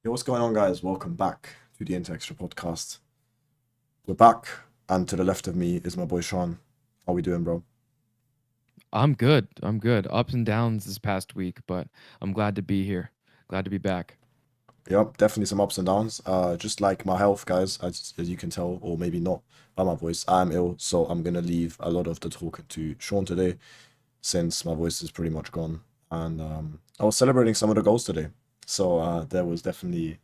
Hey, what's going on, guys? Welcome back to the Xtra podcast. We're back, and to the left of me is my boy Sean. How we doing, bro? I'm good. I'm good. Ups and downs this past week, but I'm glad to be here. Glad to be back. Yep, definitely some ups and downs. Just like my health, guys, as you can tell, or maybe not by my voice, I'm ill, so I'm gonna leave a lot of the talking to Sean today, since my voice is pretty much gone. And I was celebrating some of the goals today, so that was definitely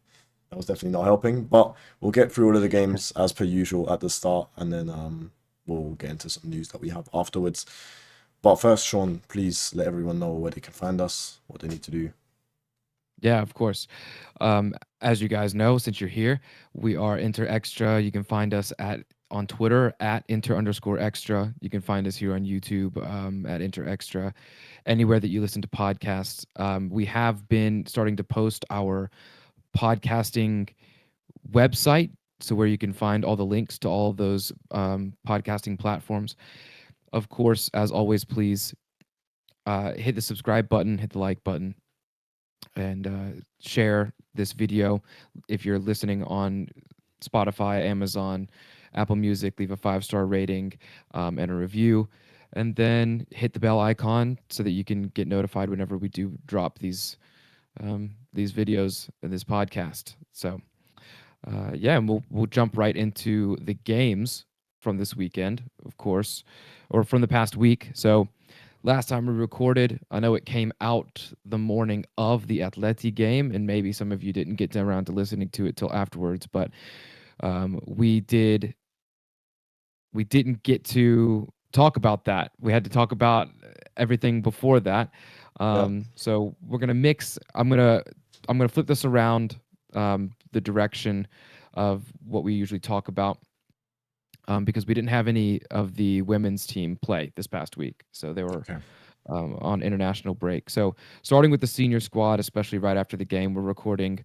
not helping. But we'll get through all of the games as per usual at the start, and then we'll get into some news that we have afterwards. But first, Sean, please let everyone know where they can find us, what they need to do. Yeah, of course. As you guys know, since you're here, we are Inter Extra. You can find us at on Twitter at Inter_Extra. You can find us here on YouTube at Inter Extra. Anywhere that you listen to podcasts, we have been starting to post our podcasting website, so where you can find all the links to all of those podcasting platforms. Of course, as always, please hit the subscribe button, hit the like button, and share this video. If you're listening on Spotify, Amazon, Apple Music, leave a 5-star rating and a review. And then hit the bell icon so that you can get notified whenever we do drop these videos and this podcast. So yeah, and we'll jump right into the games from this weekend, of course, or from the past week. So last time we recorded, I know it came out the morning of the Atleti game, and maybe some of you didn't get around to listening to it till afterwards, but um, we did we didn't get to talk about that. We had to talk about everything before that. Yeah. So we're gonna mix. I'm gonna flip this around, the direction of what we usually talk about, because we didn't have any of the women's team play this past week, so they were Okay. on international break. So starting with the senior squad, especially right after the game, we're recording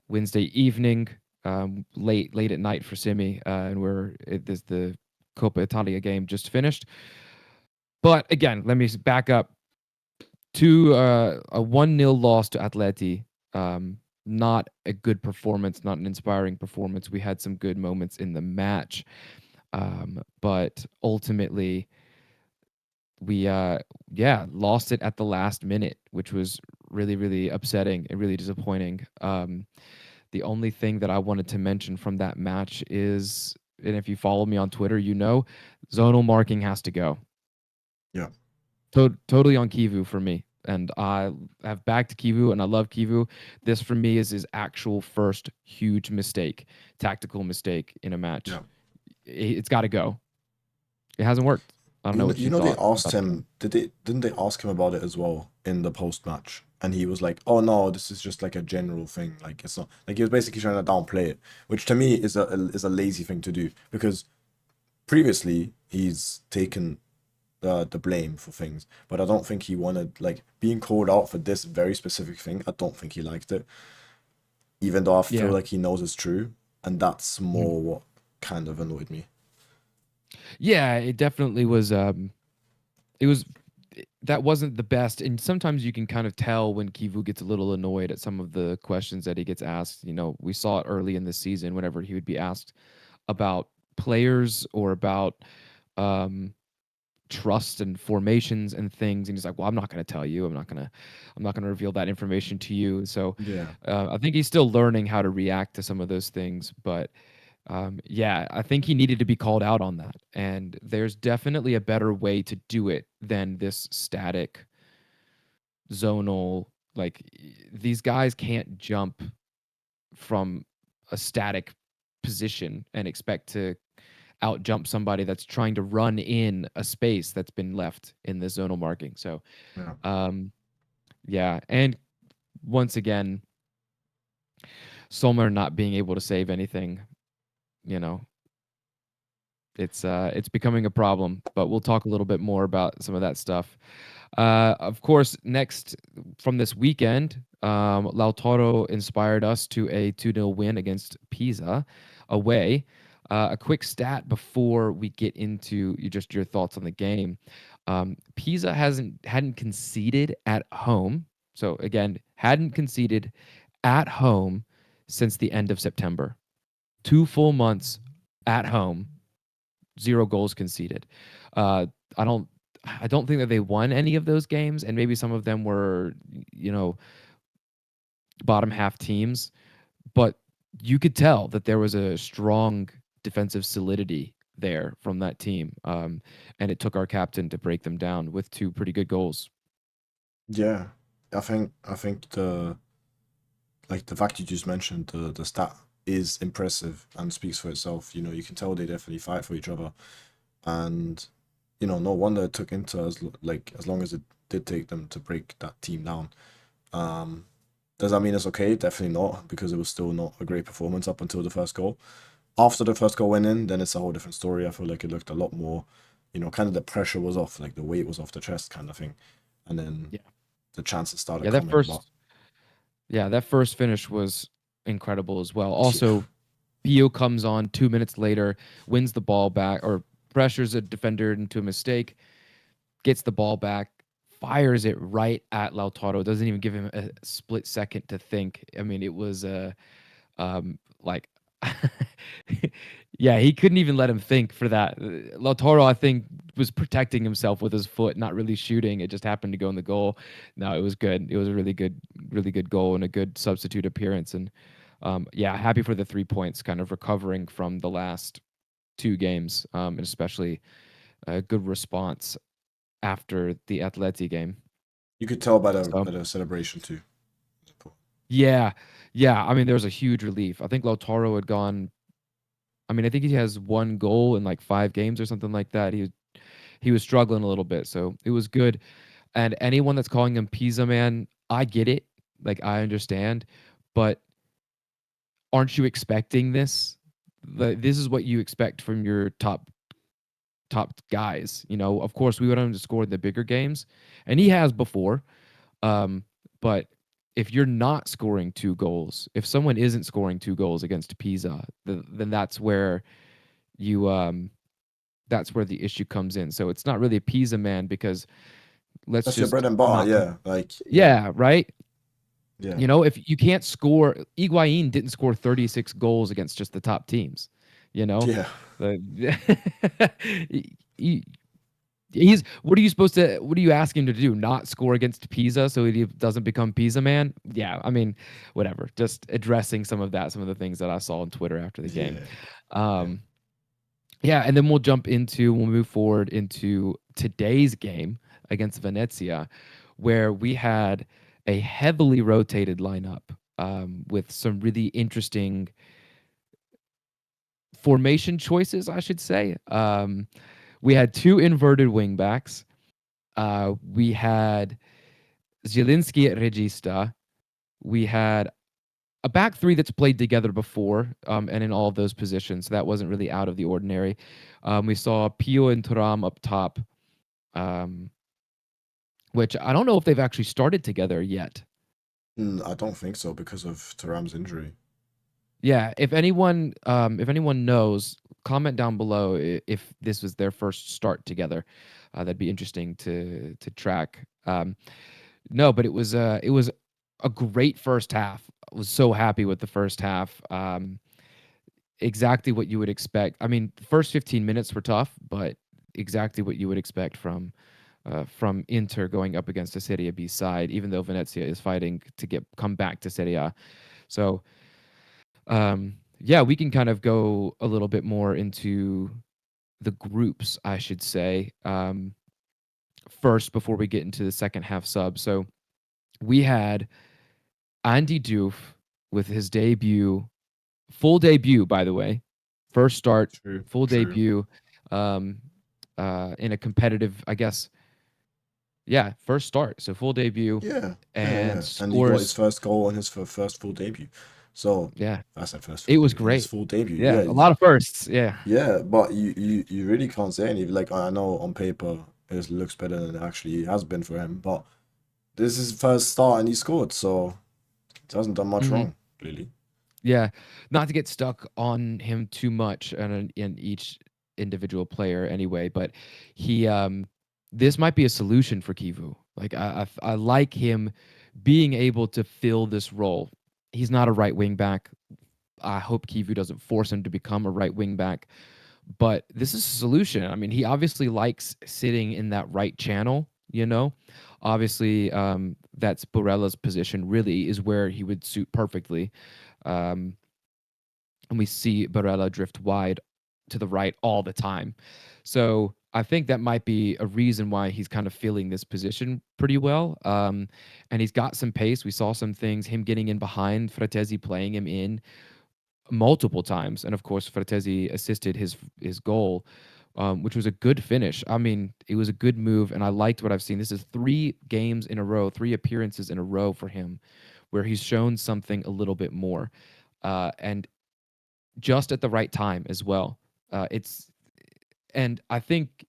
Wednesday evening, late at night for Simi, and this the Coppa Italia game just finished. But again, let me back up to a 1-0 loss to Atleti. Not a good performance, not an inspiring performance. We had some good moments in the match, but ultimately we yeah, lost it at the last minute, which was really upsetting and really disappointing. The only thing that I wanted to mention from that match is, and if you follow me on Twitter, you know, zonal marking has to go. Yeah. Totally on Kivu for me. And I have backed Kivu and I love Kivu. This for me is his actual first huge mistake, tactical mistake in a match. Yeah. It's got to go. It hasn't worked. I don't You know know, what you you know they thought asked about the game. him, didn't they ask him about it as well in the post match? And he was like, "Oh no, this is just like a general thing. Like it's not like he was basically trying to downplay it, which to me is a lazy thing to do because previously he's taken the blame for things, but I don't think he wanted like being called out for this very specific thing. I don't think he liked it, even though I feel Yeah. like he knows it's true, and that's Mhm. more what kind of annoyed me. Yeah, it definitely was. It was that wasn't the best, and sometimes you can kind of tell when Kivu gets a little annoyed at some of the questions that he gets asked. You know, we saw it early in the season whenever he would be asked about players or about um, trust and formations and things, and he's like, "Well, I'm not going to tell you. I'm not going to reveal that information to you." So, Yeah, I think he's still learning how to react to some of those things, but yeah, I think he needed to be called out on that. And there's definitely a better way to do it than this static zonal. Like these guys can't jump from a static position and expect to out jump somebody that's trying to run in a space that's been left in the zonal marking. So, yeah. um, yeah, and once again, Sommer not being able to save anything, you know, it's becoming a problem, but we'll talk a little bit more about some of that stuff. Of course, next from this weekend, Lautaro inspired us to a 2-0 win against Pisa away. A quick stat before we get into just your thoughts on the game. Pisa hadn't conceded at home. So again, hadn't conceded at home since the end of September. 2 full months at home, 0 goals conceded. Uh, I don't I don't think that they won any of those games, and maybe some of them were, you know, bottom half teams, but you could tell that there was a strong defensive solidity there from that team. And it took our captain to break them down with 2 pretty good goals. Yeah, I think the fact you just mentioned, the stat is impressive and speaks for itself. You know, you can tell they definitely fight for each other, and no wonder it took Inter as long as it did take them to break that team down. Um, does that mean it's okay? Definitely not, because it was still not a great performance up until the first goal. After the first goal went in, then it's a whole different story. I feel like it looked a lot more, kind of the pressure was off, like the weight was off the chest, kind of thing, and then Yeah. the chances started Yeah, that coming. But first yeah, that first finish was incredible as well. yeah, Also, Pio comes on 2 minutes later, wins the ball back or pressures a defender into a mistake, gets the ball back, fires it right at Lautaro. Doesn't even give him a split second to think. I mean, it was like yeah, he couldn't even let him think for that. Lautaro, I think, was protecting himself with his foot, not really shooting. It just happened to go in the goal. No, it was good. It was a really good goal and a good substitute appearance. And yeah, happy for the 3 points, kind of recovering from the last 2 games, and especially a good response after the Atleti game. you could tell by the So by the celebration too. yeah, yeah. I mean, there was a huge relief. I think Lautaro had gone. I mean, I think he has 1 goal in like 5 games or something like that. He was struggling a little bit, so it was good. And anyone that's calling him Pisa man, I get it. Like I understand, but aren't you expecting this? This is what you expect from your top guys. You know, of course, we want him to score in the bigger games, and he has before. Um, but if you're not scoring 2 goals, if someone isn't scoring 2 goals against Pisa, then you that's where the issue comes in. So it's not really a Pisa man because let's That's your bread just and butter, not. yeah. Like, yeah, Yeah, right. yeah, You know, if you can't score, Higuain didn't score 36 goals against just the top teams. You know, yeah, he, he's what are you supposed to? What are you asking him to do? Not score against Pisa so he doesn't become Pisa man? Yeah, I mean, whatever. Just addressing some of the things that I saw on Twitter after the game. yeah, yeah. Um, Yeah, and then we'll move forward into today's game against Venezia, where we had a heavily rotated lineup with some really interesting formation choices, I should say. We had 2 inverted wingbacks. We had Zielinski at Regista. We had a back three that's played together before, and in all of those positions. So that wasn't really out of the ordinary. We saw Pio and Turam up top, um, which I don't know if they've actually started together yet. I don't think so because of Thuram's injury. Yeah, if anyone knows, comment down below if this was their first start together. That'd be interesting to track. No, but it was a great first half. I was so happy with the first half. Exactly what you would expect. I mean, the first 15 minutes were tough, but exactly what you would expect from Inter going up against a Serie B side, even though Venezia is fighting to come back to Serie A. So, yeah, we can kind of go a little bit more into the groups, I should say, first before we get into the second half sub. So we had Andy Diouf with his debut, full debut, by the way, first start, True, full true. debut, um, in a competitive, I guess, yeah, first start, so full debut, Yeah, yeah, and yeah. And he got his scores. first goal on his first full debut. So Yeah, I said first it full was debut. His great. full debut. Yeah, Yeah, a lot of firsts. Yeah. yeah. But you really can't say anything. Like, I know on paper it looks better than it actually has been for him, but this is his first start and he scored, so he hasn't done much Hmm. wrong, really. Yeah, not to get stuck on him too much in each individual player anyway, but he this might be a solution for Kivu. Like I like him being able to fill this role. He's not a right wing back. I hope Kivu doesn't force him to become a right wing back. But this is a solution. I mean, he obviously likes sitting in that right channel, you know? Obviously, that's Barella's position really is where he would suit perfectly. Um, and we see Barella drift wide to the right all the time. So I think that might be a reason why he's kind of feeling this position pretty well. And he's got some pace. We saw some things, him getting in behind Fratesi, playing him in multiple times, and of course, Fratesi assisted his goal, which was a good finish. I mean, it was a good move, and I liked what I've seen. This is 3 games in a row, 3 appearances in a row for him, where he's shown something a little bit more, and just at the right time as well. It's and I think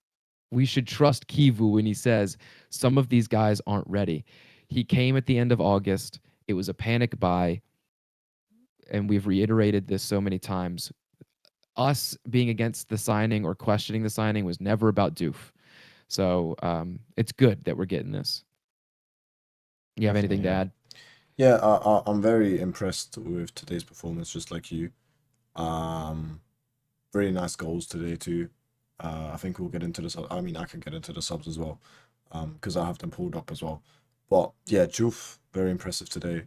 we should trust Kivu when he says some of these guys aren't ready. He came at the end of August. It was a panic buy, and we've reiterated this so many times. Us being against the signing or questioning the signing was never about Diouf. So it's good that we're getting this. You have anything Definitely, to yeah. add? Yeah, I'm very impressed with today's performance, just like you. Um, Really nice goals today too. I think we'll get into the sub. I mean, I can get into the subs as well, because I have them pulled up as well. But yeah, Juf, very impressive today.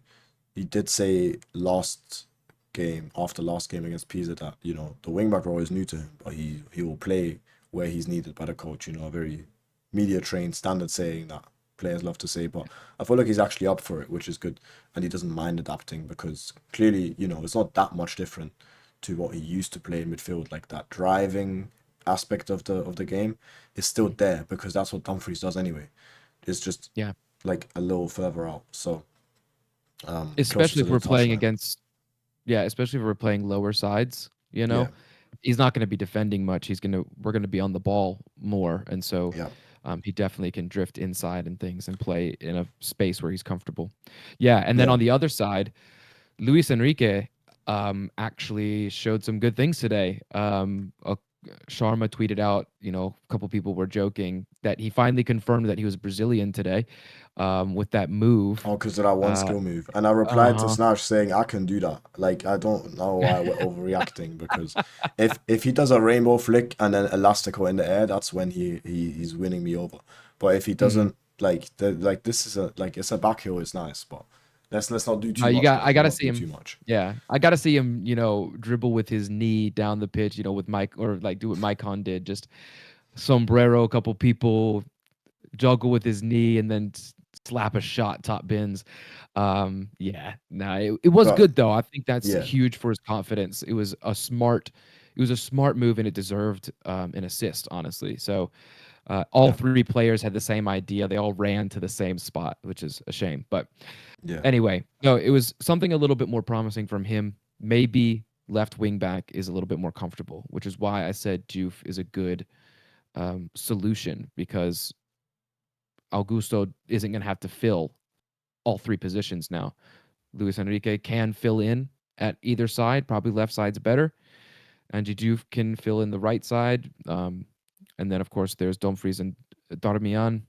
He did say after last game against Pisa, that the wingback role is new to him, but he will play where he's needed by the coach. A very media trained standard saying that players love to say, but I feel like he's actually up for it, which is good, and he doesn't mind adapting because clearly it's not that much different to what he used to play in midfield. Like that driving aspect of the game is still there because that's what Dumfries does anyway. It's just Yeah. like a little further out, so closer Especially to if the we're playing touchline. against yeah, especially if we're playing lower sides, you Yeah, know. He's not going to be defending much. We're going to be on the ball more, and so yeah, he definitely can drift inside and things and play in a space where he's comfortable. Yeah, and then yeah. on the other side, Luis Enrique actually showed some good things today. Sharma tweeted out, a couple people were joking that he finally confirmed that he was Brazilian today with that move. Oh, because of that one Uh, skill move. And I replied to uh-huh. Snatch saying I can do that. Like I don't know why we're overreacting because if he does a rainbow flick and then elastical in the air, that's when he's winning me over. But if he Mhm. doesn't, like this is a like it's a back heel, it's nice, but let's not do No, too much, guys. I Let's gotta not see do him. too much. Yeah, I gotta see him. Dribble with his knee down the pitch. With Mike, or like do what Maicon did, just sombrero a couple people, juggle with his knee, and then slap a shot top bins. Yeah, no, it was But good though. I think that's yeah, huge for his confidence. It was a smart move, and it deserved an assist, honestly. So all yeah, 3 players had the same idea. They all ran to the same spot, which is a shame. But yeah, anyway, no, it was something a little bit more promising from him. Maybe left wing back is a little bit more comfortable, which is why I said Juve is a good solution because Augusto isn't going to have to fill all 3 positions now. Luis Enrique can fill in at either side. Probably left side's better. And Juve can fill in the right side. And then, of course, there's Dumfries and Darmian.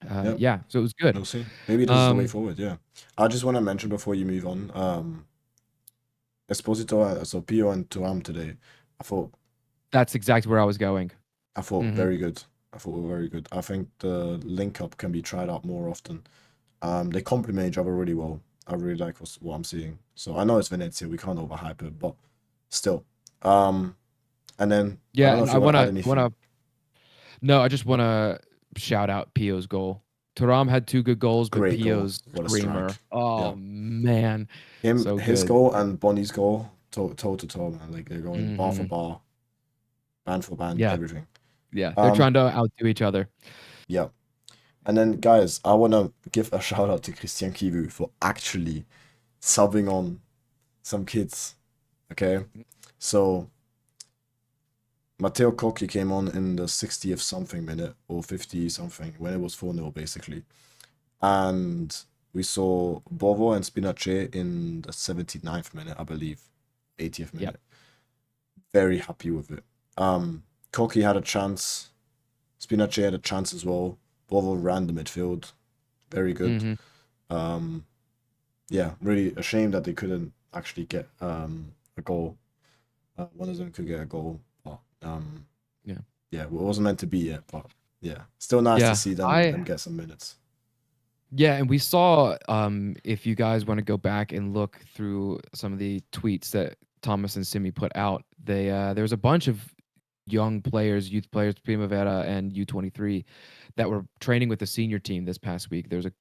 yeah. Yeah, so it was good. We'll see. Maybe this is the way Um, forward. Yeah. I just want to mention before you move on. Esposito, so Pio and Turam today. I thought that's exactly where I was going. I thought Hmm. very good. I thought were very good. I think the link up can be tried out more often. They complement each other really well. I really like what I'm seeing. So I know it's Venezia, we can't overhype it, but still. Um, and then I Yeah, don't know and if you want to add I anything. wanna no, I just wanna shout out Pio's goal. Turam had 2 good goals, but Great goal. Pio's What a screamer. strike. Oh Yeah. man, so His good. goal and Bonnie's goal, toe to toe, man. Like they're going bar for Hmm. bar, band for band, Yeah, everything. yeah, they're Um, trying to outdo each other. yeah. And then guys, I wanna give a shout out to Christian Kivu for actually subbing on some kids. Okay. So Matteo Cocchi came on in the 60th something minute or 50 something when it was 4-0 basically. And we saw Bovo and Spinace in the 79th minute, I believe. 80th Yep. minute. Very happy with it. Cocchi had a chance. Spinace had a chance as well. Bovo ran the midfield. Very good. Hmm. Um, yeah, really a shame that they couldn't actually get a goal. One of them could get a goal, but Yeah. yeah, well, it wasn't meant to be yet. But yeah, still nice to Yeah. see them I get some minutes. Yeah, and we saw if you guys want to go back and look through some of the tweets that Thomas and Simi put out, there was a bunch of young players, youth players, Primavera and U23 that were training with the senior team this past week. There's a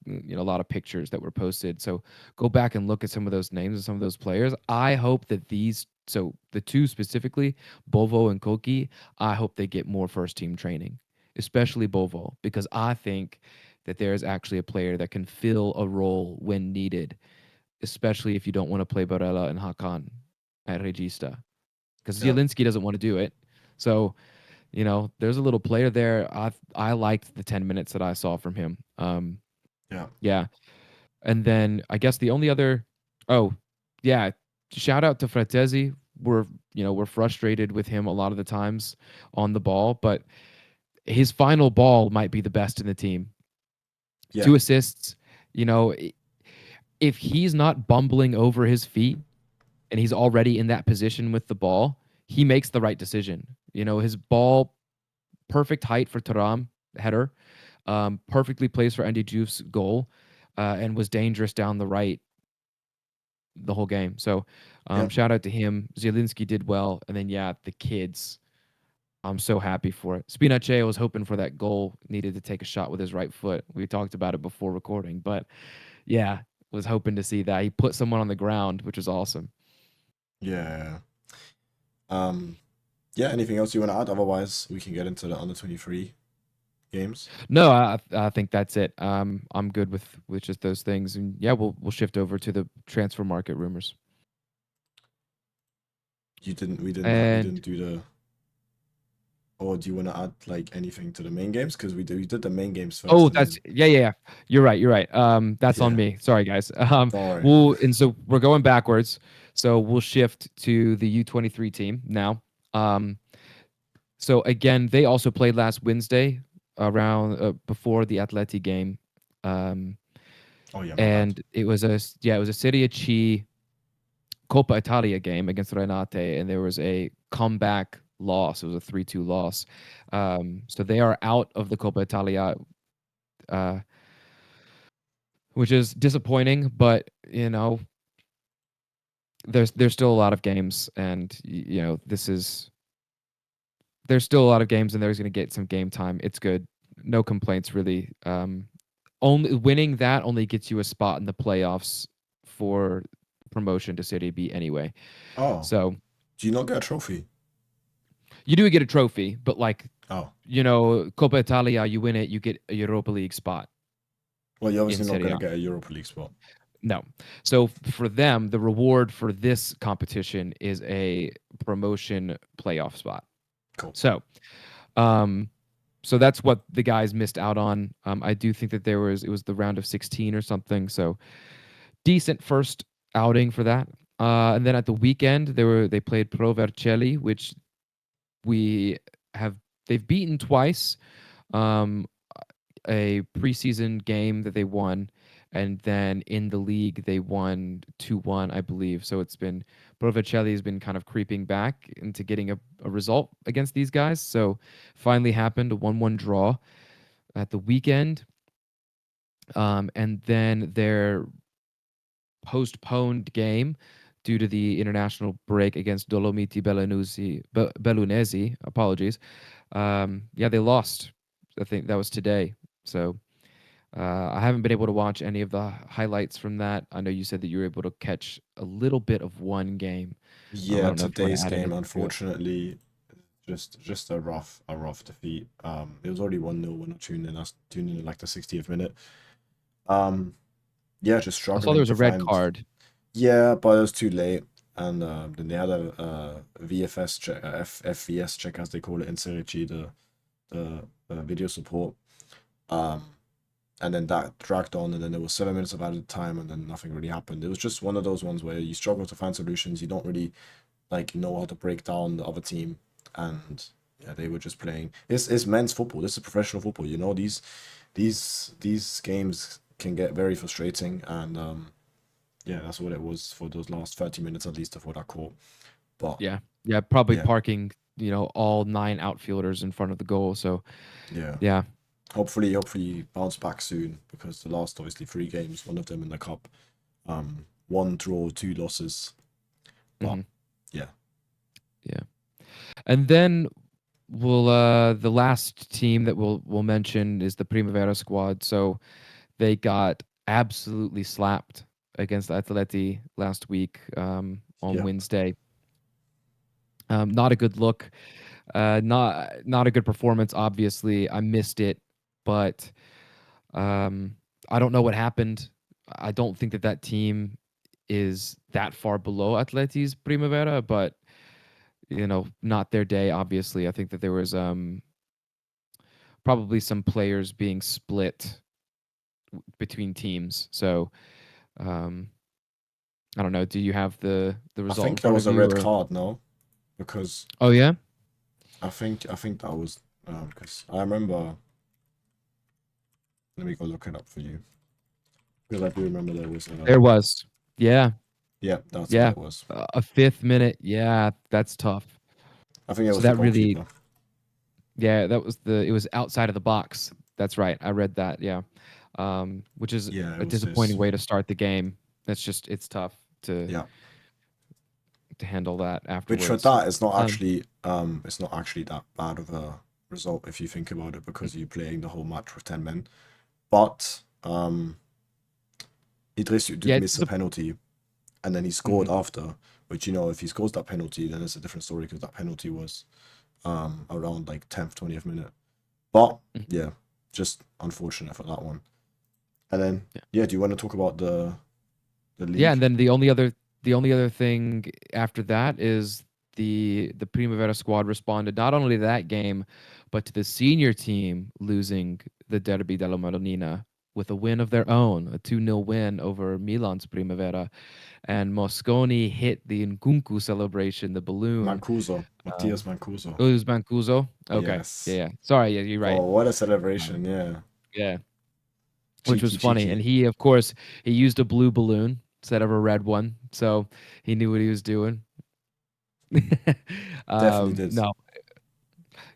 lot of pictures that were posted. So go back and look at some of those names and some of those players. I hope that the two specifically, Bovo and Koki, I hope they get more first team training, especially Bovo, because I think that there is actually a player that can fill a role when needed, especially if you don't want to play Barella and Hakan at Regista, because Yeah, Zielinski doesn't want to do it. So there's a little player there. I liked the 10 minutes that I saw from him. yeah, Yeah, and then I guess the only other, oh, yeah, shout out to Fratesi. We're frustrated with him a lot of the times on the ball, but his final ball might be the best in the team. yeah, 2 assists. You know, if he's not bumbling over his feet and he's already in that position with the ball, he makes the right decision. His ball, perfect height for Taram header, perfectly placed for Andy Diouf's goal, and was dangerous down the right the whole game. So yeah, shout out to him. Zielinski did well, and then yeah, the kids. I'm so happy for it. Spinache was hoping for that goal, needed to take a shot with his right foot. We talked about it before recording, but yeah, was hoping to see that. He put someone on the ground, which is awesome. yeah. Um, yeah. Anything else you want to add? Otherwise, we can get into the under 23 games. No, I think that's it. I'm good with just those things, and yeah, we'll shift over to the transfer market rumors. We And didn't do the. Or do you want to add like anything to the main games? Because we did the main games first, oh, and that's then yeah, yeah, yeah. You're right. You're right. That's on yeah, me. Sorry, guys. don't worry. So we're going backwards. So we'll shift to the U23 team now. Um, so again, they also played last Wednesday around before the Atleti game. Um, Oh yeah, my bad. and it was a Serie C Coppa Italia game against Renate, and there was a comeback loss. It was a 3-2 loss. So they are out of the Coppa Italia, uh, which is disappointing, but there's still a lot of games, and there's still a lot of games, and there's going to get some game time. It's good. No complaints really. Only winning that only gets you a spot in the playoffs for promotion to Serie B anyway. Oh, So do you not get a trophy? you do get a trophy, but like Oh, Coppa Italia, you win it, you get a Europa League spot well, you're in obviously not Serie gonna A. get a Europa League spot. No. So for them, the reward for this competition is a promotion playoff spot. Cool. So, um, so that's what the guys missed out on. I do think that it was the round of 16 or something. So decent first outing for that. And then at the weekend, they played Pro Vercelli, which we have they've beaten twice. Um, a preseason game that they won, and then in the league they won 2-1, I believe. So it's been Provercelli has been kind of creeping back into getting a result against these guys. So finally happened, a 1-1 draw at the weekend. And then their postponed game due to the international break against Dolomiti Bellunesi. Apologies. Yeah, they lost. I think that was today. So I haven't been able to watch any of the highlights from that. I know you said that you were able to catch a little bit of one game. I Yeah, don't know if you want to today's add game, anything to it. unfortunately, just a rough defeat. It was already 1-0 when I tuned in. I was tuned in at like the 60th minute. Um, yeah, just I saw there struggling was to a red find. card. Yeah, but it was too late, and then they had a VFS check, FVS check as they call it in Serie C, the video support. Um, and then that dragged on, and then there was 7 minutes of added time, and then nothing really happened. It was just one of those ones where you struggle to find solutions. You don't really like know how to break down the other team, and yeah, they were just playing. It's men's football. This is professional football. You know these games can get very frustrating, and Yeah, that's what it was for those last 30 minutes at least of what I caught. But Yeah. Yeah, probably yeah, parking, all 9 outfielders in front of the goal, so yeah. yeah. Hopefully bounce back soon because the last obviously 3 games, one of them in the cup, one draw, 2 losses. But Mhm. yeah, Yeah. And then the last team that we'll mention is the Primavera squad. So they got absolutely slapped against Atleti last week, on yeah. Wednesday. Not a good look. Not a good performance. Obviously, I missed it, but um, I don't know what happened. I don't think that team is that far below Atleti's Primavera, but not their day. Obviously, I think that there was probably some players being split between teams. So um, I don't know. Do you have the I result in think that front was of a you? red Or card, no? Because oh yeah, I think that was because I remember. Let me go look it up for you because I do remember there was a. there was. Yeah, Yeah, that's what yeah. it was. A fifth minute. Yeah, that's tough. I think it So was the that really, goalkeeper. yeah, that was it was outside of the box. That's right. I read that. Yeah, which is Yeah, it a was disappointing this. way to start the game. It's tough Yeah, to handle that which for afterwards. that Um, it's not actually that bad of a result if you think about it because you're playing the whole match with 10 men. But Idris did yeah, miss a penalty and then he scored mhm. after. Which if he scores that penalty, then it's a different story because that penalty was around like 10th, 20th minute. But Mhm. yeah, just unfortunate for that one. And then Yeah. yeah, do you want to talk about the Yeah, league? and then the only other thing after that is the Primavera squad responded not only to that game, but to the senior team losing the Derby della Madonnina with a win of their own, a 2-0 win over Milan's Primavera. And Mosconi hit the Nkunku celebration, the balloon. Mancuso, Um, Matthias Mancuso. it was Mancuso. Okay, yeah, Yes. yeah. Sorry, yeah, you're right. Oh, what a Um, celebration! Yeah, yeah, which was cheeky, funny. And cheeky. he, of course, he used a blue balloon instead of a red one, so he knew what he was doing. Definitely did. No,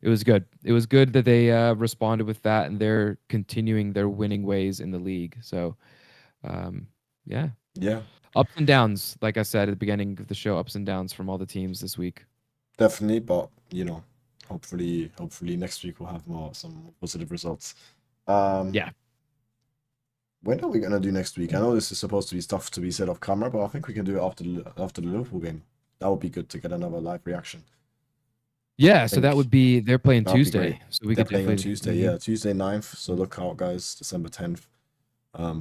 it was good. It was good that they responded with that, and they're continuing their winning ways in the league. So, um, yeah, Yeah, ups and downs. Like I said at the beginning of the show, ups and downs from all the teams this week. definitely. But hopefully next week we'll have some positive results. Um, Yeah, when are we gonna do next week? I know this is supposed to be stuff to be said off camera, but I think we can do it after the Liverpool game. That would be good to get another live reaction. yeah. I So that think would be they're playing that would be great. Tuesday, so we They're could playing on definitely. Tuesday, yeah, Tuesday 9th. So look out, guys, December 10th,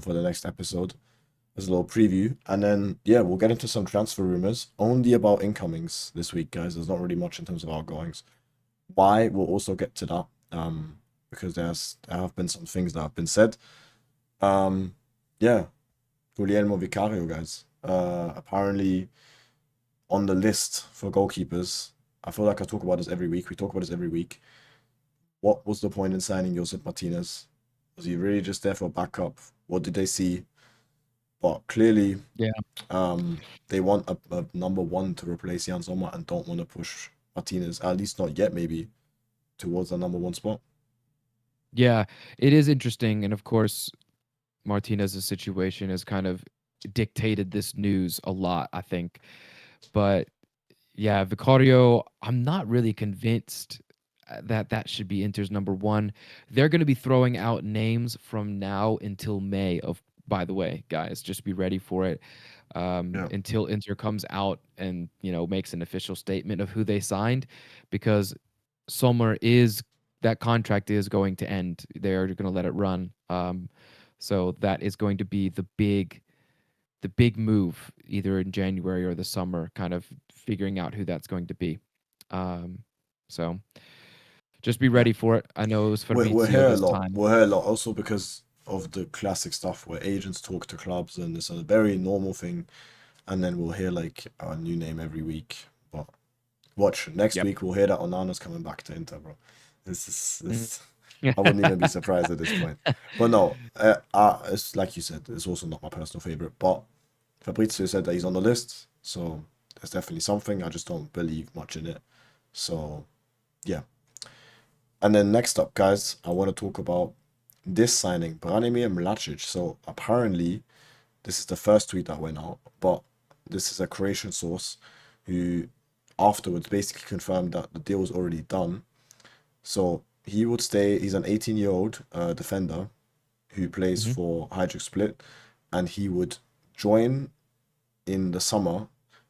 for the next episode. As a little preview. And then, yeah, we'll get into some transfer rumors. Only about incomings this week, guys. There's not really much in terms of outgoings. Why? We'll also get to that. Because there have been some things that have been said. Um, yeah, Guglielmo Vicario, guys. Apparently on the list for goalkeepers. I feel like I talk about this every week. We talk about this every week. What was the point in signing Josep Martinez? Was he really just there for backup? What did they see? But clearly, Yeah. they want a number one to replace Jan Sommer and don't want to push Martinez, at least not yet, maybe, towards the number one spot. Yeah, it is interesting, and of course, Martinez's situation has kind of dictated this news a lot, I think. But yeah, Vicario, I'm not really convinced that should be Inter's number one. They're going to be throwing out names from now until May. Of by the way, guys, just be ready for it. Yeah, Until Inter comes out and makes an official statement of who they signed, because Sommer is that contract is going to end. They're going to let it run. So that is going to be the big move either in January or the summer, kind of figuring out who that's going to be. So just be yeah. ready for it. I know it was We're Fabrizio here a this lot. time. We're here a lot also because of the classic stuff where agents talk to clubs and it's a very normal thing. And then we'll hear like a new name every week. But watch, next Yep. week we'll hear that Onana's coming back to Inter, bro. Mhm. This. I wouldn't even be surprised at this point. But no, it's like you said, it's also not my personal favorite. But Fabrizio said that he's on the list, so there's definitely something. I just don't believe much in it. So yeah. And then next up, guys, I want to talk about this signing, Branimir Mlacic. So apparently, this is the first tweet that went out, but this is a Croatian source who afterwards basically confirmed that the deal was already done. So he would stay. He's an 18-year-old defender who plays Hmm. for Hajduk Split, and he would join in the summer,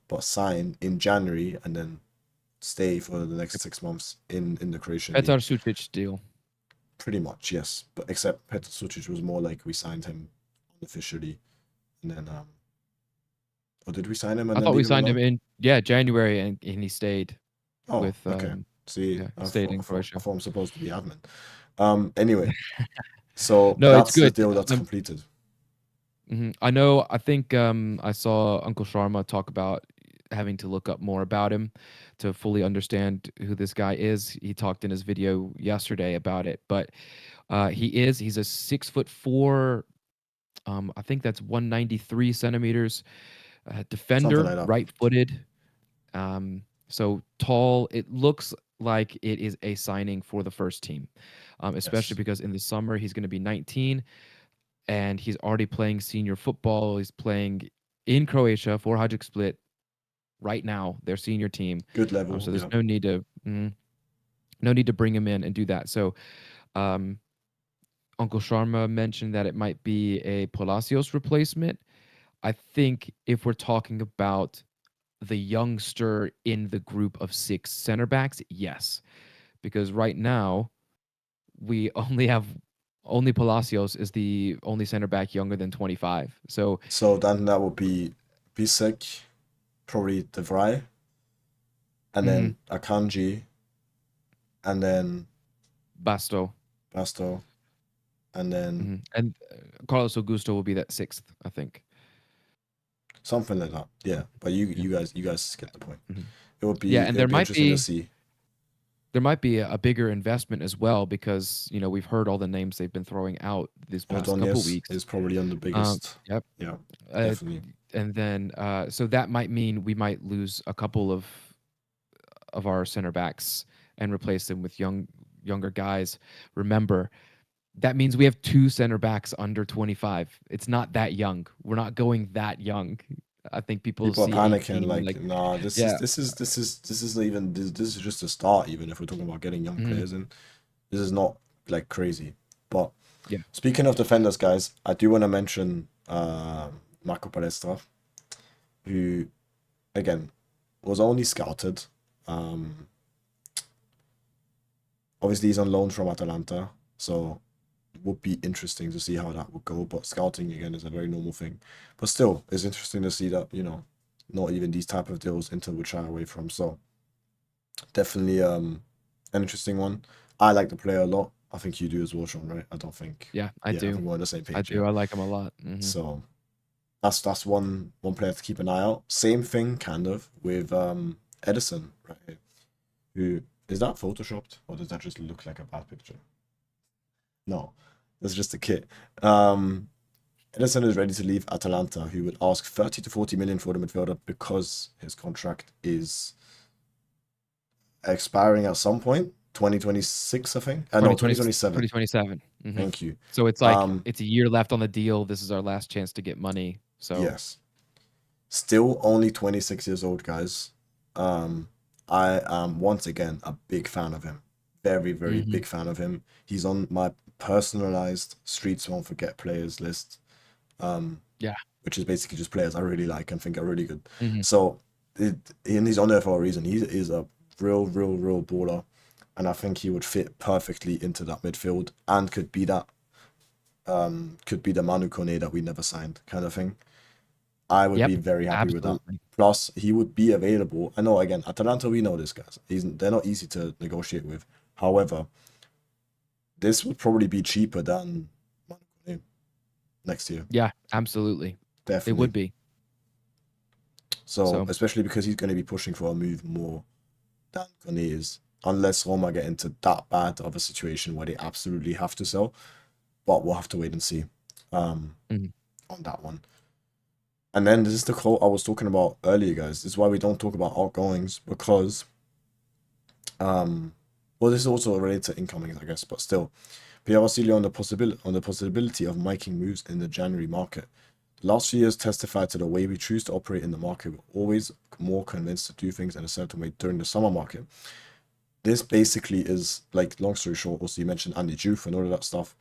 but sign in January and then stay for the next 6 months in the Croatian Petar league. Sucic deal. Pretty much, yes. But except Petr Sucic was more like we signed him unofficially, and then or did we sign him and I then thought we leave him signed him alone? in January, and he stayed Oh, with okay. See, yeah, I stayed thought in I thought I Croatia. thought I'm supposed to be admin. Anyway, so No, it's that's the good. deal that's completed. I know. I think I saw Uncle Sharma talk about having to look up more about him to fully understand who this guy is. He talked in his video yesterday about it, but he's a 6'4". I think that's 193 centimeters. Something Defender, like that. right-footed. So tall. It looks like it is a signing for the first team, especially Yes. because in the summer he's going to be 19 and he's already playing senior football. He's playing in Croatia for Hajduk Split right now, their senior team. Good level. So there's Yeah. no need to bring him in and do that. So um, Uncle Sharma mentioned that it might be a Palacios replacement. I think if we're talking about the youngster in the group of six center backs, yes, because right now we only Palacios is the only center back younger than 25. So So then that would be Bisek, probably De Vrij, and mhm, then Akanji, and then Basto. Basto, and then And Carlos Augusto will be that sixth, I think. something like that. Yeah. But you Yeah. you guys get the point. Mhm. It would Yeah, be and it would be interesting to see. there might be a bigger investment as well because we've heard all the names they've been throwing out these past couple Ordonez weeks. is probably on the biggest. Yep. Yeah, Uh, definitely. and then so that might mean we might lose a couple of our center backs and replace them with younger guys. Remember, that means we have two center backs under 25. It's not that young. We're not going that young. I think people People are see panicking 18 like, like nah, this is yeah. this is this is this is even this is just a start. Even if we're talking about getting young Mhm. players in, this is not like crazy. But Yeah. speaking of defenders, guys, I do want to mention Marco Palestra, who again was only scouted. Um, Obviously, he's on loan from Atalanta, so it would be interesting to see how that would go. But scouting again is a very normal thing. But still, it's interesting to see that not even these type of deals Inter would shy away from. So definitely an interesting one. I like the player a lot. I think you do as well, Sean, right? I don't think. Yeah, I Yeah, I do. think we're on the same I page. Yeah. do. I like him a lot. So that's one player to keep an eye out. Same thing, kind of, with Edison, right? Here, who is that photoshopped or does that just look like a bad picture? No, that's just a kit. Um, Edison is ready to leave Atalanta, who would ask 30 to 40 million for the midfielder because his contract is expiring at some point, 2026, I think. No, 2020 2027. 2027. Thank you. So it's like Um, it's a year left on the deal. This is our last chance to get money. So yes. Still only 26 years old, guys. Um, I am once again a big fan of him. Very, very mhm. big fan of him. He's on my personalized Streets Won't Forget players list. Um, Yeah. which is basically just players I really like and think are really good. Mhm. So, and he's on there for a reason. He is a real baller, and I think he would fit perfectly into that midfield and could be the Manu Kone that we never signed kind of thing. I would Yep. be very happy with that. Absolutely. Plus, he would be available. I know again, Atalanta, we know this guys. They're not easy to negotiate with. However, this would probably be cheaper than Manu Kone next year. Yeah, absolutely. It would Definitely. be. So, So, especially because he's going to be pushing for a move more than Kone is, unless Roma get into that bad of a situation where they absolutely have to sell. But we'll have to wait and see um, mhm. on that one. And then this is the quote I was talking about earlier, guys. This is why we don't talk about outgoings because, um, well, this is also related to incomings, I guess, but still, Piero Ausilio on the possibility of making moves in the January market. The last few years testify to the way we choose to operate in the market. We're always more convinced to do things in a certain way during the summer market. This basically is like, long story short, also you mentioned Andy Diouf and all of that stuff.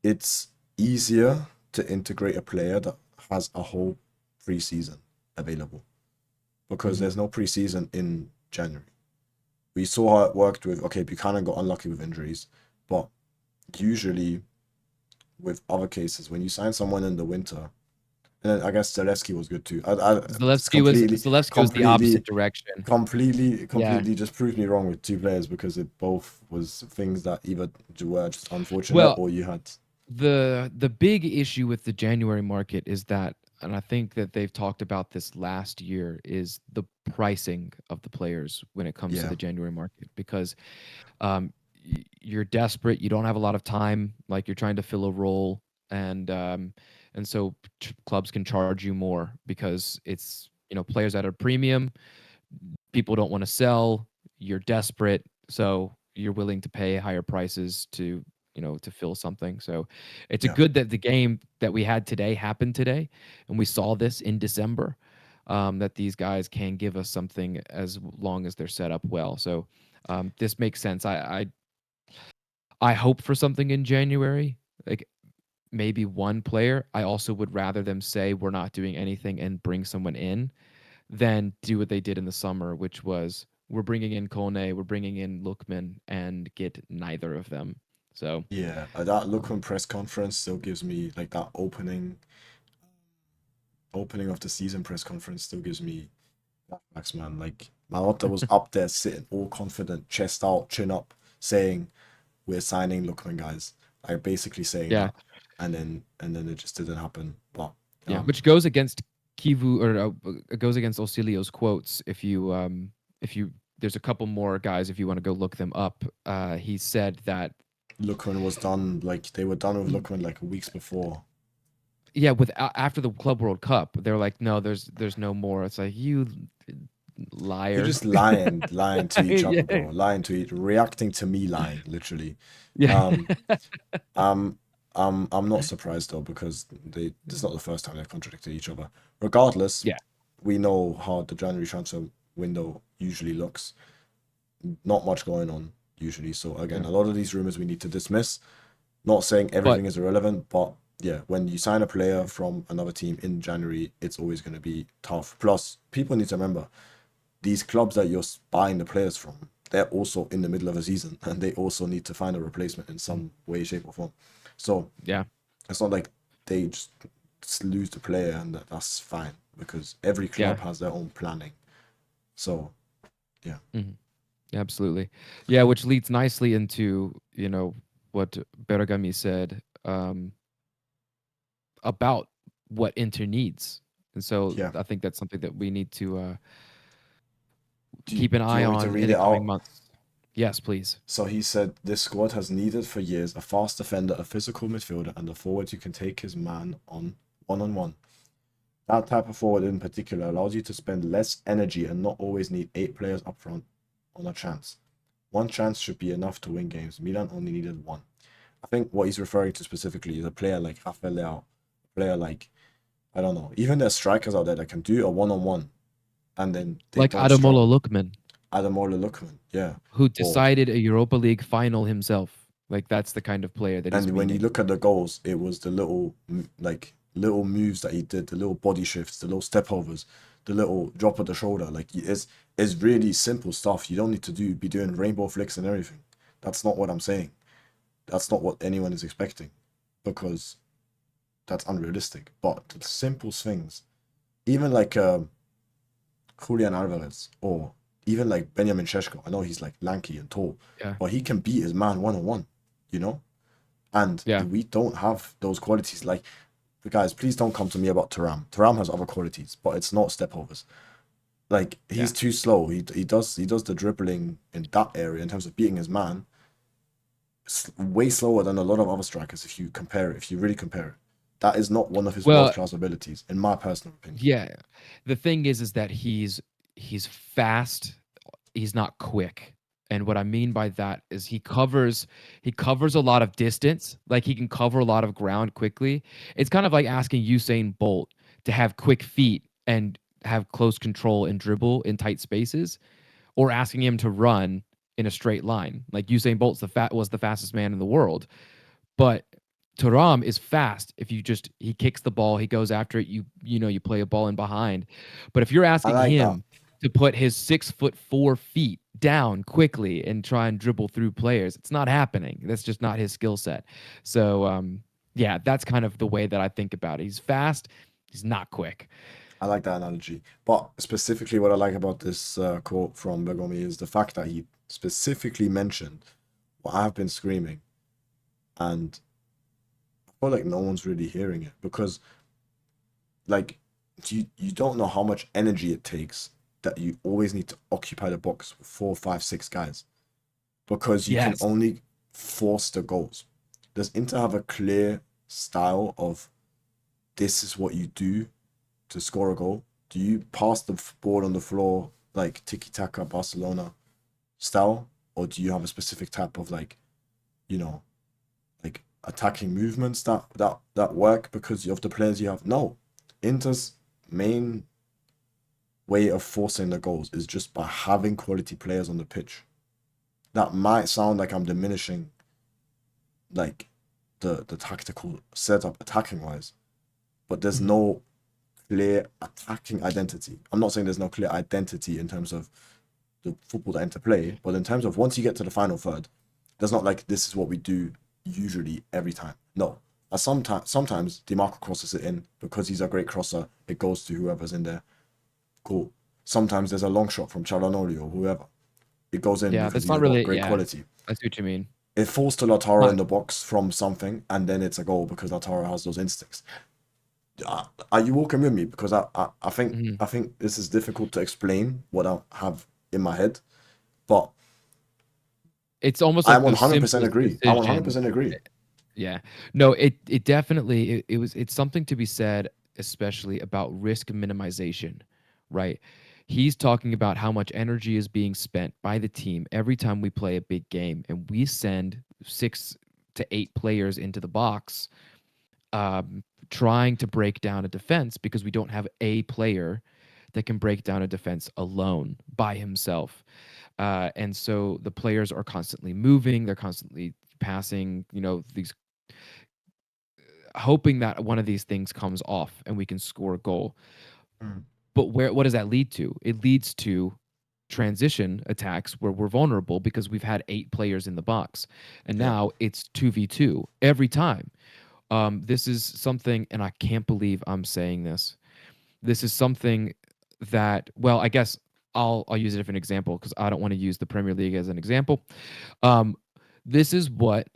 It's easier to integrate a player that has a whole preseason available because Hmm. there's no preseason in January. We saw how it worked with, okay, Buchanan got unlucky with injuries, but usually with other cases, when you sign someone in the winter, and then I guess Zalewski was good too. It's Zalewski was the opposite direction. Yeah. completely just proved me wrong with two players because it both was things that either were just unfortunate Well, or you had, the big issue with the January market is that, and I think that they've talked about this last year, is the pricing of the players when it comes to yeah, the January market because you're desperate, you don't have a lot of time, like you're trying to fill a role, and so clubs can charge you more because it's players at a premium. People don't want to sell. You're desperate, so you're willing to pay higher prices to to fill something. So it's a yeah, good that the game that we had today happened today, and we saw this in December. That these guys can give us something as long as they're set up well. So this makes sense. I hope for something in January, like maybe one player. I also would rather them say we're not doing anything and bring someone in than do what they did in the summer, which was we're bringing in Kone, we're bringing in Lookman, and get neither of them. So, yeah. That um, Lukman press conference still gives me like that opening of the season press conference still gives me flashbacks, man. Like Marotta was up there sitting all confident, chest out, chin up, saying we're signing Lookman guys. Like basically saying yeah, that, and then it just didn't happen. But yeah, which goes against Kivu or it goes against Ausilio's quotes. If you there's a couple more guys if you want to go look them up. He said that Lookman was done. Like they were done with Lookman like weeks before. yeah, with after the Club World Cup, they're like, no, there's no more. It's like you You're liar. just lying to each other, Yeah, bro. Lying to each, reacting to me lying, literally. yeah, Um, I'm I'm not surprised though because this is not the first time they've contradicted each other. Regardless, yeah, we know how the January transfer window usually looks. Not much going on usually. So again, yeah. a lot of these rumors we need to dismiss. Not saying But everything is irrelevant, but yeah, when you sign a player from another team in January, it's always going to be tough. Plus, people need to remember these clubs that you're buying the players from, they're also in the middle of a season and they also need to find a replacement in mm, some way, shape, or form. So yeah, it's not like they just lose the player and that's fine because every yeah, club has their own planning. So yeah, mhm, absolutely, yeah. Which leads nicely into what Bergami said about what Inter needs, and so yeah. I think that's something that we need to Do you, keep an do you eye want me to on in read the it coming out? months. Yes, please. So he said this squad has needed for years a fast defender, a physical midfielder, and a forward who can take his man on one. That type of forward in particular allows you to spend less energy and not always need eight players up front on a chance. One chance should be enough to win games. Milan only needed one. I think what he's referring to specifically is a player like Rafael Leao, a player like, I don't know, even there's strikers out there that can do a one-on-one and then they Like don't Ademola struggle. Lookman, Adamola Lookman, yeah. who Or decided a Europa League final himself. Like that's the kind of player that he's and when you meaning. look at the goals, it was the little like little moves that he did, the little body shifts, the little step overs, the little drop of the shoulder. Like it's really simple stuff. You don't need to be doing rainbow flicks and everything. That's not what I'm saying. That's not what anyone is expecting, because that's unrealistic. But the simple things, even like Julian Alvarez or even like Benjamin Sheshko. I know he's like lanky and tall, Yeah, but he can beat his man one on one. You know, and yeah, we don't have those qualities. Like, guys, please don't come to me about Taram. Taram has other qualities, but it's not step overs. Like yeah, he's too slow. He does the dribbling in that area in terms of beating his man way slower than a lot of other strikers if you really compare it. that is not one of his world Well, class abilities, in my personal opinion. yeah. The thing is that he's fast, he's not quick. And what I mean by that is he covers a lot of distance, like he can cover a lot of ground quickly. It's kind of like asking Usain Bolt to have quick feet and have close control and dribble in tight spaces, or asking him to run in a straight line. Like Usain Bolt's was the fastest man in the world, but Turam is fast. If you just he kicks the ball, he goes after it. You play a ball in behind. But if you're I asking like that. him to put his 6'4" feet down quickly and try and dribble through players, it's not happening. That's just not his skill set. So yeah, that's kind of the way that I think about it. He's fast. He's not quick. I like that analogy. But specifically, what I like about this quote from Bergomi is the fact that he specifically mentioned what I've been screaming, and I feel like no one's really hearing it because, like, you don't know how much energy it takes that you always need to occupy the box with 4, 5, 6 guys because you can Yes. only force the goals. Does Inter have a clear style of this is what you do to score a goal? Do you pass the ball on the floor like tiki taka Barcelona style, or do you have a specific type of like, you know, like attacking movements that work because of the players you have? No, Inter's main way of forcing the goals is just by having quality players on the pitch. That might sound like I'm diminishing like the tactical setup attacking wise, but there's Mhm. no clear attacking identity. I'm not saying there's no clear identity in terms of the football that Inter play, but in terms of once you get to the final third, there's not like this is what we do usually every time. No. Sometimes DiMarco crosses it in because he's a great crosser. It goes to whoever's in there. Cool. Sometimes there's a long shot from Chalanoli or whoever. It goes in Yeah, because that's he's not got really. great Yeah, quality. I see what you mean. It falls to Lautaro in Not. the box from something, and then it's a goal because Lautaro has those instincts. Are you walking with me? Because I think Mhm. I think this is difficult to explain what I have in my head, but It's almost I like the 100% simplest agree. I decision. 100% agree. Yeah. No, it definitely it's something to be said, especially about risk minimization, right? He's talking about how much energy is being spent by the team every time we play a big game and we send 6 to 8 players into the box, trying to break down a defense because we don't have a player that can break down a defense alone by himself. And so the players are constantly moving, they're constantly passing, these, hoping that one of these things comes off and we can score a goal. Mm. But what does that lead to? It leads to transition attacks where we're vulnerable because we've had 8 players in the box. And Yeah. now it's 2v2 every time. This is something, and I can't believe I'm saying this. This is something that, well, I guess I'll use a different example because I don't want to use the Premier League as an example. Um, this is what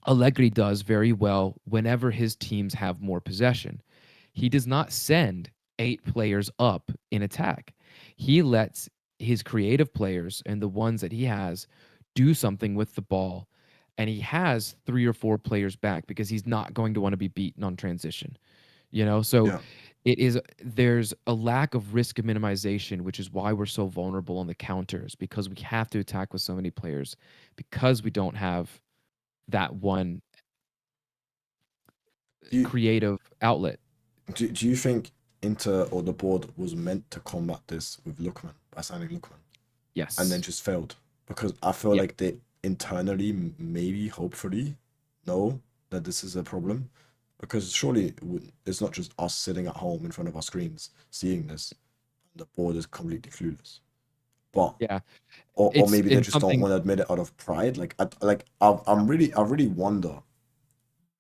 Allegri does very well whenever his teams have more possession. He does not send 8 players up in attack. He lets his creative players and the ones that he has do something with the ball. And he has 3 or 4 players back because he's not going to want to be beaten on transition. So Yeah. there's a lack of risk minimization, which is why we're so vulnerable on the counters because we have to attack with so many players because we don't have that one Do you, creative outlet. do you think Inter or the board was meant to combat this with Lookman by signing Lookman and then Yes. just failed? Because I feel Yeah. like they internally, maybe, hopefully, know that this is a problem. Because surely it's not just us sitting at home in front of our screens seeing this. The board is completely clueless. But Yeah. or It's maybe they in just don't something. want to admit it out of pride. I really wonder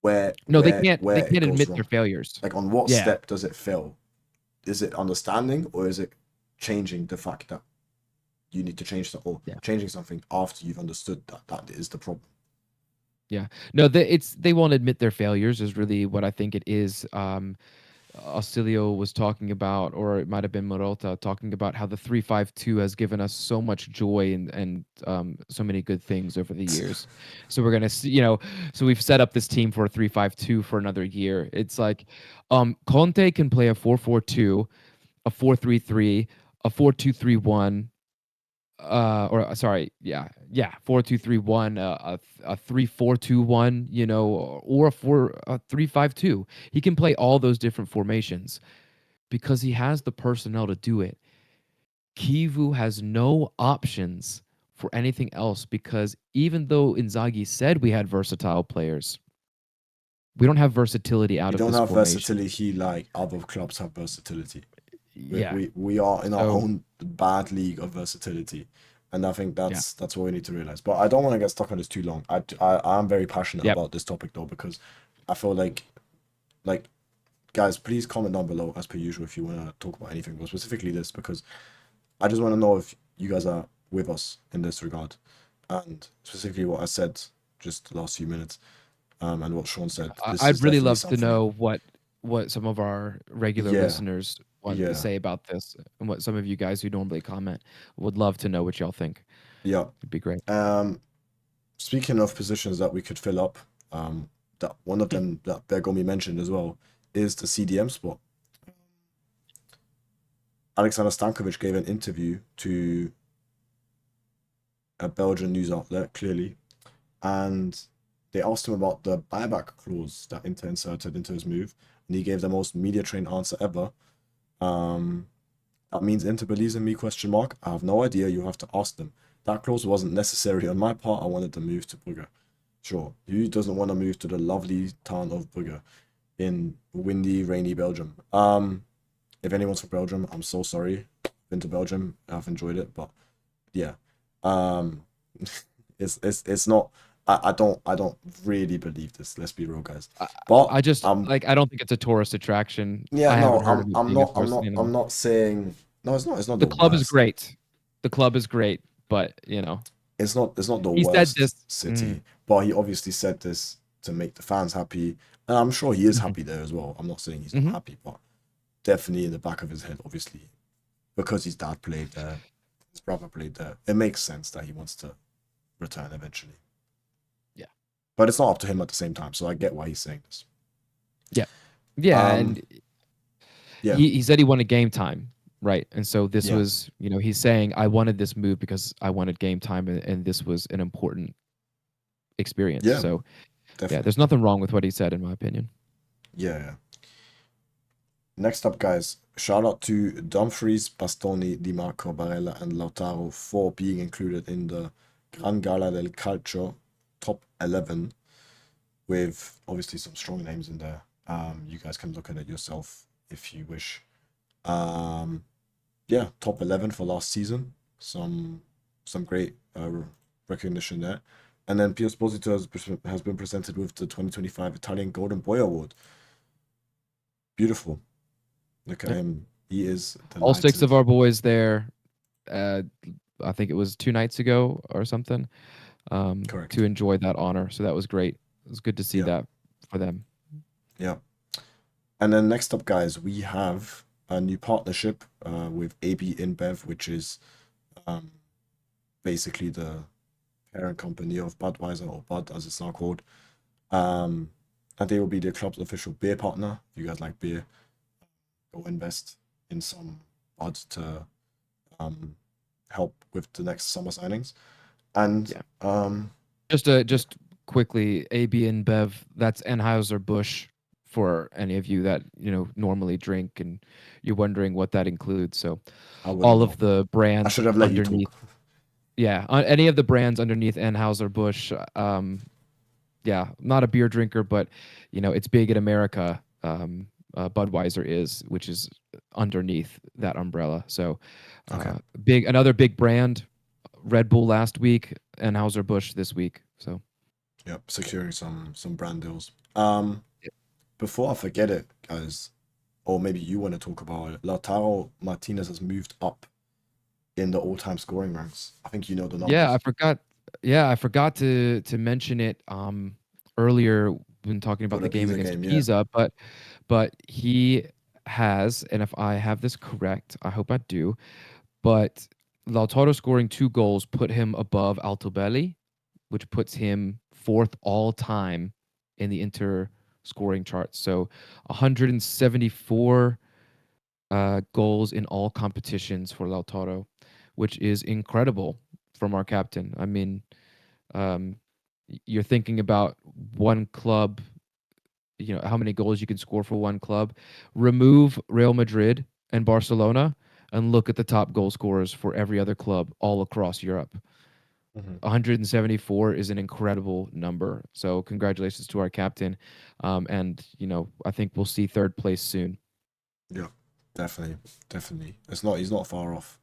where No, they where can't they where it can't goes admit their wrong. failures. Like on what Yeah. step does it fail? Is it understanding or is it changing the fact that you need to change or Yeah. changing something after you've understood that that is the problem? Yeah. No, they won't admit their failures is really what I think it is. Ausilio was talking about, or it might have been Morota talking about how the 3-5-2 has given us so much joy and so many good things over the years. So we're gonna see, so we've set up this team for a 3-5-2 for another year. It's like Conte can play a 4-4-2, a 4-3-3, a 4-2-3-1, or sorry, yeah, 4-2-3-1, a 3-4-2-1, or a 3-5-2. He can play all those different formations because he has the personnel to do it. Kivu has no options for anything else because even though Inzaghi said we had versatile players, we don't have versatility out We of don't this have formation. versatility like other clubs have versatility. We, Yeah. we, we are in our So, own bad league of versatility. And I think yeah. that's what we need to realize. But I don't want to get stuck on this too long. I'm very passionate Yep. about this topic though, because I feel like guys, please comment down below as per usual if you want to talk about anything, but specifically this, because I just want to know if you guys are with us in this regard, and specifically what I said just the last few minutes, and what Sean said. This is I'd really definitely love to something. know what some of our regular Yeah, listeners want to yeah, say about this, and what some of you guys who normally comment would love to know what y'all think. yeah. It'd be great. Um, Speaking of positions that we could fill up, that one of them that Bergomi mentioned as well is the CDM spot. Alexander Stankovic gave an interview to a Belgian news outlet, clearly, and they asked him about the buyback clause that Inter inserted into his move, and he gave the most media trained answer ever. Um, that means Inter believes in me? Question mark. I have no idea. You have to ask them. That clause wasn't necessary on my part. I wanted to move to Brugge. Sure, who doesn't want to move to the lovely town of Brugge in windy, rainy Belgium? If anyone's from Belgium, I'm so sorry. Been to Belgium, I've enjoyed it, but yeah, um, it's not. I don't really believe this. Let's be real, guys. I, But I just like I don't think it's a tourist attraction. yeah, I no, haven't heard of it being a tourist. I'm not saying no. It's not the The club is worst. great. The club is great, but It's not the he said this. worst city, but he obviously said this to make the fans happy, and I'm sure he is Mhm, happy there as well. I'm not saying he's not mhm. happy, but definitely in the back of his head, obviously, because his dad played there, his brother played there. It makes sense that he wants to return eventually, Yeah, but it's not up to him at the same time. So I get why he's saying this. yeah, yeah. Um, And yeah, he said he wanted game time, right? And so this yeah, was, he's saying I wanted this move because I wanted game time, and this was an important experience. yeah, So yeah, definitely, there's nothing wrong with what he said, in my opinion. yeah, yeah. Next up, guys, shout out to Dumfries, Bastoni, Di Marco, Barella, and Lautaro for being included in the Gran Gala del Calcio top 11 with obviously some strong names in there. You guys can look at it yourself if you wish. Um, yeah, top 11 for last season. Some great recognition there. And then Piero Esposito has been presented with the 2025 Italian Golden Boy Award. Beautiful. Look at Yep. him. He is All six of delighted. our boys there. Uh, I think it was 2 nights ago or something. To Correct. enjoy that honor. So that was great. It was good to see Yeah, that for them. yeah. And then next up, guys, we have a new partnership with AB InBev, which is um, basically the parent company of Budweiser, or Bud as it's now called. Um, and they will be the club's official beer partner. If you guys like beer, go invest in some Bud to um, help with the next summer signings. And Yeah. Just quickly, AB and Bev, that's Anheuser Busch for any of you that, normally drink and you're wondering what that includes. So I wouldn't all of know. the I brands should have let you underneath, talk. yeah, any of the brands underneath Anheuser Busch, yeah, not a beer drinker, but it's big in America. Budweiser is, which is underneath that umbrella. So Okay. another big brand. Red Bull last week, Anheuser Busch this week. So Yep. Securing some brand deals. yeah, Before I forget it, guys, or maybe you want to talk about it. Lautaro Martinez has moved up in the all-time scoring ranks. I think you know the yeah, I numbers forgot. Yeah, I forgot to mention it earlier when talking for about the the game Pisa against game. Yeah. Pisa, but he has, and if I have this correct, I hope I do, but Lautaro scoring 2 goals put him above Altobelli, which puts him fourth all time in the Inter scoring charts. So 174 goals in all competitions for Lautaro, which is incredible from our captain. I mean, um, you're thinking about one club, how many goals you can score for one club. Remove Real Madrid and Barcelona and look at the top goal scorers for every other club all across Europe. Hmm. 174 is an incredible number. So congratulations to our captain. And I think we'll see third place soon. Yeah, definitely, definitely. It's not. He's not far off.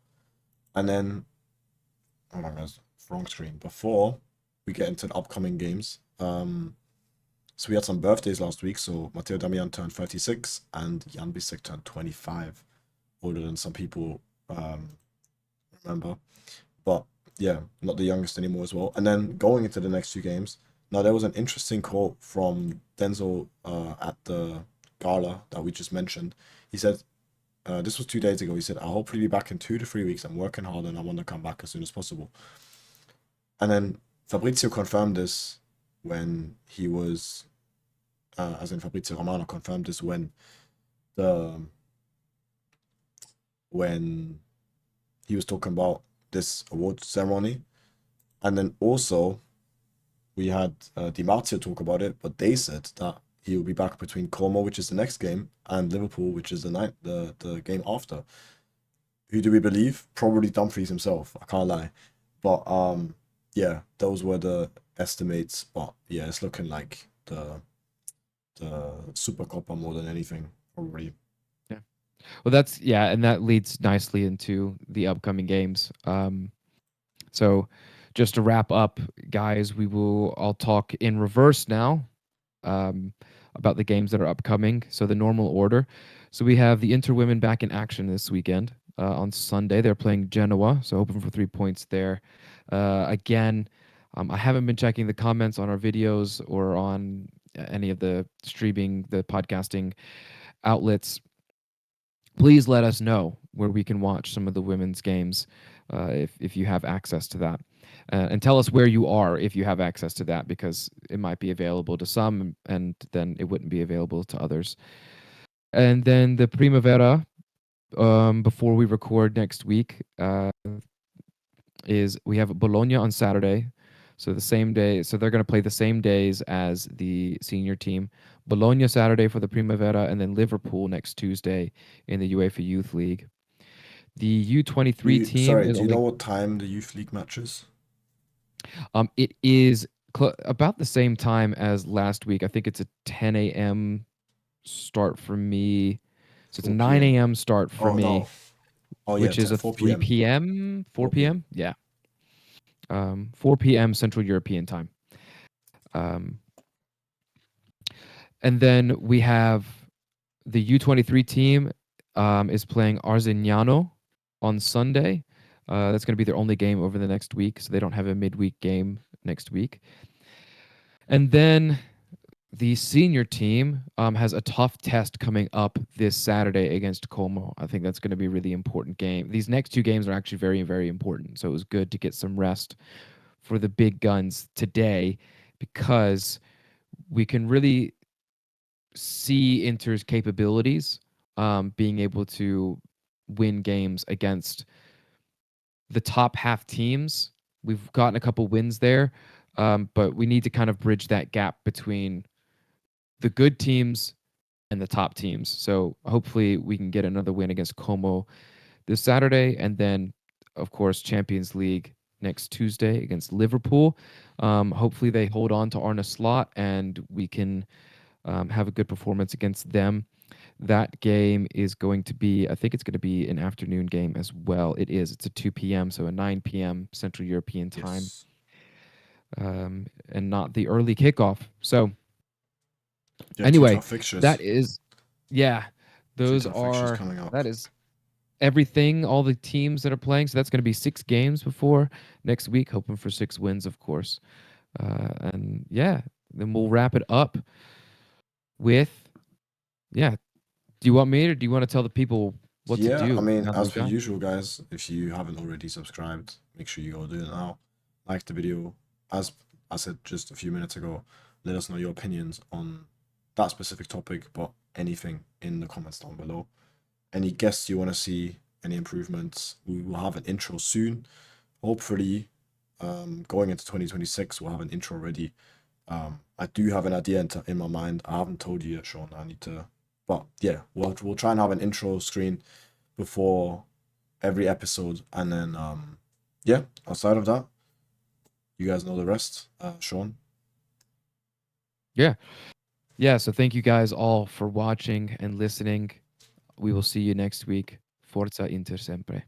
And then, hold on, guys, wrong screen. Before we get into the upcoming games, so we had some birthdays last week. So Matteo Damian turned 36, and Jan Bisek turned 25, older than some people remember. But yeah, not the youngest anymore as well. And then going into the next two games, now there was an interesting quote from Denzel at the gala that we just mentioned. He said, this was 2 days ago. He said, I'll hopefully be back in 2 to 3 weeks. I'm working hard and I want to come back as soon as possible. And then Fabrizio confirmed this when he was, as in Fabrizio Romano confirmed this the when he was talking about this award ceremony. And then also we had Di Marzio talk about it, but they said that he will be back between Como, which is the next game, and Liverpool, which is the game after. Who do we believe? Probably Dumfries himself. I can't lie, but yeah, those were the estimates. But yeah, it's looking like the Super Coppa more than anything, probably. Yeah. Well, and that leads nicely into the upcoming games. So just to wrap up, guys, I'll talk in reverse now, um, about the games that are upcoming. So the normal order. So we have the Inter women back in action this weekend. On Sunday, they're playing Genoa, so hoping for 3 points there. Again, I haven't been checking the comments on our videos or on any of the podcasting outlets. Please let us know where we can watch some of the women's games, if you have access to that, and tell us where you are if you have access to that, because it might be available to some and then it wouldn't be available to others. And then the Primavera, before we record next week, is we have Bologna on Saturday. So the same day, so they're going to play the same days as the senior team. Bologna Saturday for the Primavera, and then Liverpool next Tuesday in the UEFA Youth League. The Do U23 you team sorry? is Do you know only what time the youth league matches? it is about the same time as last week. I think it's a 10 a.m. start for me. So it's a 4 9 p.m. a.m. start for Oh no. me, Oh yeah, which is a 4 p.m. 3 p.m., 4 4 p.m. p.m. Yeah, 4 p.m. Central European time. Um, and then we have the U23 team, is playing Arzignano on Sunday. That's going to be their only game over the next week, so they don't have a midweek game next week. And then the senior team, has a tough test coming up this Saturday against Como. I think that's going to be a really important game. These next two games are actually very, very important. So it was good to get some rest for the big guns today, because we can really see Inter's capabilities, being able to win games against the top half teams. We've gotten a couple wins there, but we need to kind of bridge that gap between the good teams and the top teams. So hopefully we can get another win against Como this Saturday, and then of course Champions League next Tuesday against Liverpool. Hopefully they hold on to Arne Slot and we can, have a good performance against them. That game is going to be, I think it's going to be an afternoon game as well. It is. It's a 2 p.m., so a 9 p.m. Central European time, Yes. and not the early kickoff. So, Yeah, two anyway, tough fixtures. that is, yeah, Two those tough fixtures are, coming up. that is everything, all the teams that are playing. So, that's going to be 6 games before next week, hoping for 6 wins, of course. And yeah, then we'll wrap it up with, yeah, Do you want me or do you want to tell the people what to Yeah, I do mean, now that as we per got? usual, guys, if you haven't already subscribed, make sure you go do it now. Like the video. As I said just a few minutes ago, let us know your opinions on that specific topic, but anything in the comments down below. Any guests you want to see, any improvements. We will have an intro soon. Hopefully, going into 2026, we'll have an intro ready. I do have an idea in my mind. I haven't told you yet, Sean. I need to, but yeah, we'll try and have an intro screen before every episode, and then yeah. Outside of that, you guys know the rest. Sean. Yeah. Yeah, so thank you guys all for watching and listening. We will see you next week. Forza Inter Sempre.